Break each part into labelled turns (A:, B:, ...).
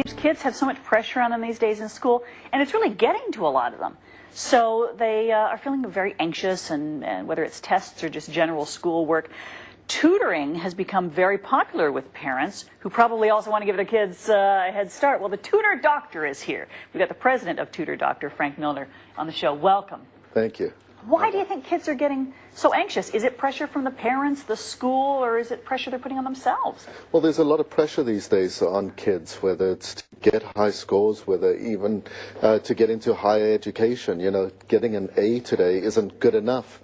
A: seems kids have so much pressure on them these days in school, and it's really getting to a lot of them. So they are feeling very anxious, and whether it's tests or just general schoolwork. Tutoring has become very popular with parents who probably also want to give their kids a head start. Well, the Tutor Doctor is here. We've got the president of Tutor Doctor, Frank Milner, on the show. Welcome.
B: Thank you.
A: Why do you think kids are getting so anxious? Is it pressure from the parents, the school, or is it pressure they're putting on themselves?
B: Well, there's a lot of pressure these days on kids, whether it's to get high scores, whether even to get into higher education. You know, getting an A today isn't good enough.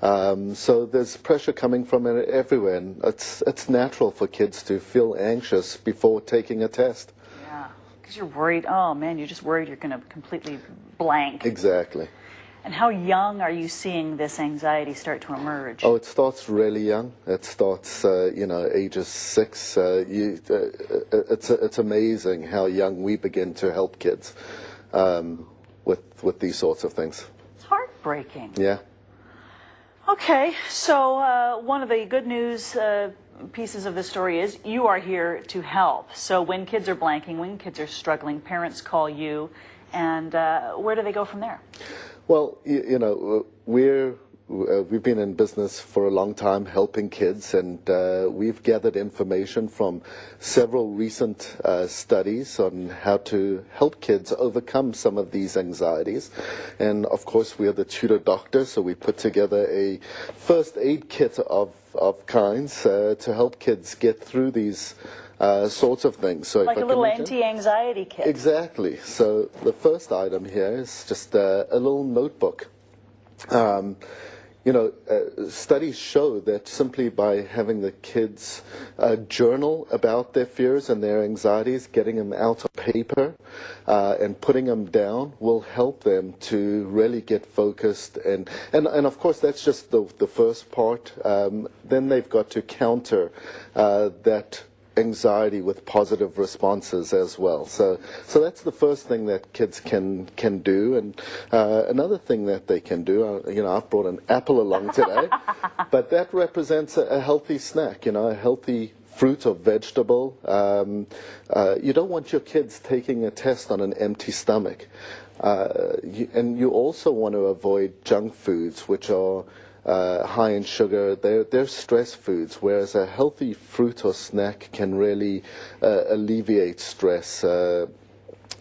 B: So there's pressure coming from everywhere, and it's natural for kids to feel anxious before taking a test.
A: Yeah, because you're worried. Oh, man, you're just worried you're going to completely blank.
B: Exactly.
A: And how young are you seeing this anxiety start to emerge?
B: Oh, it starts really young. It starts, you know, ages 6. It's amazing how young we begin to help kids with these sorts of things.
A: It's heartbreaking.
B: Yeah.
A: Okay, so one of the good news pieces of the story is you are here to help. So when kids are blanking, when kids are struggling, parents call you, and where do they go from there?
B: Well, you know, we've been in business for a long time helping kids, and we've gathered information from several recent studies on how to help kids overcome some of these anxieties. And of course, we are the Tutor Doctor, so we put together a first aid kit of kinds to help kids get through these sorts of things. So
A: like a little anti-anxiety kit.
B: Exactly. So the first item here is just a little notebook. You know, studies show that simply by having the kids journal about their fears and their anxieties, getting them out on paper and putting them down will help them to really get focused. And of course, that's just the first part. Then they've got to counter that anxiety with positive responses as well. So that's the first thing that kids can do. And another thing that they can do, you know, I've brought an apple along today, but that represents a healthy snack, you know, a healthy fruit or vegetable. You don't want your kids taking a test on an empty stomach. And you also want to avoid junk foods, which are high in sugar. They're stress foods, whereas a healthy fruit or snack can really alleviate stress a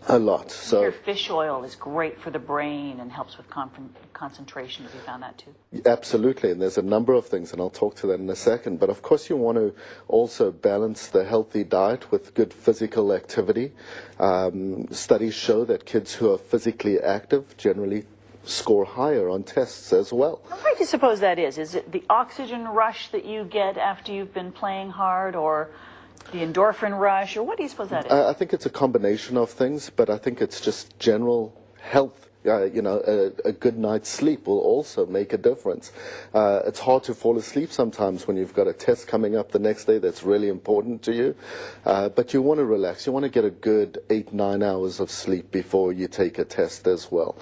B: lot. So
A: your fish oil is great for the brain and helps with concentration. Have you found that too?
B: Absolutely, and there's a number of things, and I'll talk to that in a second. But of course, you want to also balance the healthy diet with good physical activity. Studies show that kids who are physically active generally score higher on tests as well.
A: Why do you suppose that is? Is it the oxygen rush that you get after you've been playing hard, or the endorphin rush, or what do you suppose that is?
B: I think it's a combination of things, but I think it's just general health. You know, a good night's sleep will also make a difference. It's hard to fall asleep sometimes when you've got a test coming up the next day that's really important to you. But you want to relax. You want to get a good 8-9 hours of sleep before you take a test as well.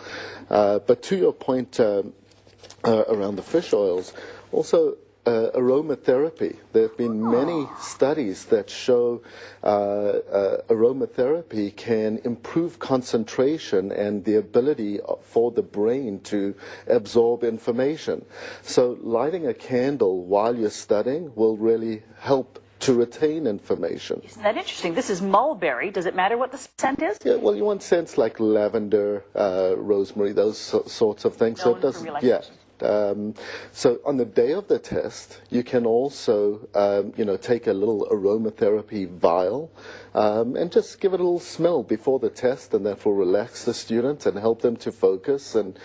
B: But to your point around the fish oils, also aromatherapy. There have been many studies that show aromatherapy can improve concentration and the ability for the brain to absorb information. So lighting a candle while you're studying will really help to retain information.
A: Isn't that interesting? This is mulberry. Does it matter what the scent is?
B: Yeah, well, you want scents like lavender, rosemary, those sorts of things.
A: So it doesn't,
B: yeah. So on the day of the test, you can also, you know, take a little aromatherapy vial and just give it a little smell before the test, and that will relax the student and help them to focus and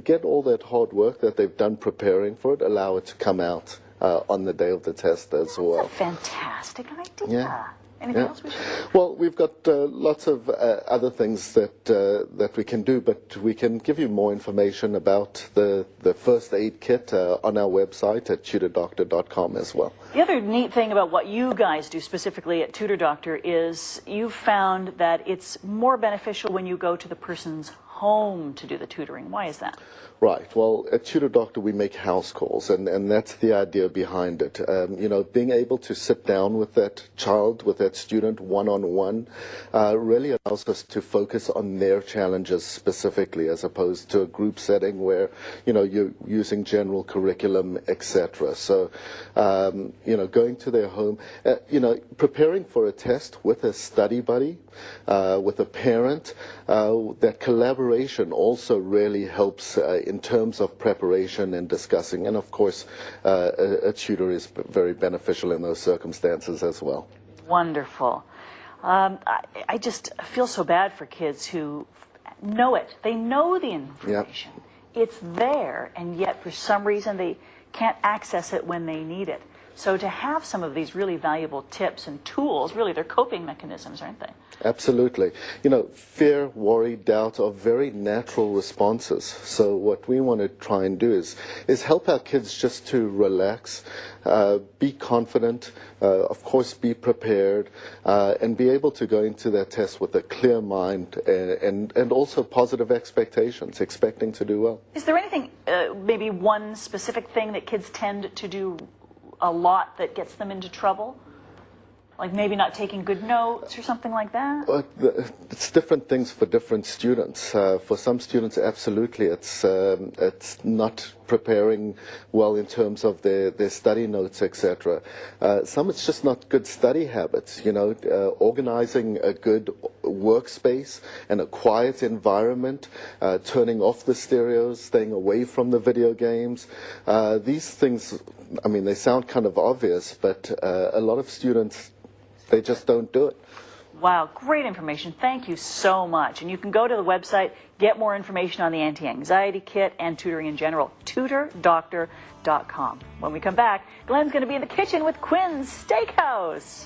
B: get all that hard work that they've done preparing for it, allow it to come out on the day of the test as well.
A: That's a fantastic idea.
B: Yeah.
A: Anything else we should do?
B: Well, we've got lots of other things that we can do, but we can give you more information about the first aid kit on our website at tutordoctor.com as well.
A: The other neat thing about what you guys do specifically at Tutor Doctor is you've found that it's more beneficial when you go to the person's home to do the tutoring. Why is that?
B: Right. Well, at Tutor Doctor, we make house calls, and that's the idea behind it. You know, being able to sit down with that child, with that student, one-on-one, really allows us to focus on their challenges specifically, as opposed to a group setting where, you know, you're using general curriculum, etc. So, you know, going to their home, you know, preparing for a test with a study buddy, with a parent, that collaboration also really helps in terms of preparation and discussing. And of course, a tutor is very beneficial in those circumstances as well.
A: Wonderful. I just feel so bad for kids who know it. They know the information. Yep. It's there, and yet for some reason they can't access it when they need it. So to have some of these really valuable tips and tools, really they're coping mechanisms, aren't they?
B: Absolutely. You know, fear, worry, doubt are very natural responses. So what we want to try and do is help our kids just to relax, be confident, of course be prepared, and be able to go into that test with a clear mind and also positive expectations, expecting to do well.
A: Is there anything, maybe one specific thing that kids tend to do a lot that gets them into trouble? Like maybe not taking good notes or something like that?
B: It's different things for different students. For some students, absolutely, it's not preparing well in terms of their study notes, etc. Some, it's just not good study habits. You know, organizing a good workspace and a quiet environment, turning off the stereos, staying away from the video games. These things, I mean, they sound kind of obvious, but a lot of students, they just don't do it.
A: Wow, great information. Thank you so much. And you can go to the website, get more information on the anti-anxiety kit and tutoring in general, tutordoctor.com. When we come back, Glenn's going to be in the kitchen with Quinn's Steakhouse.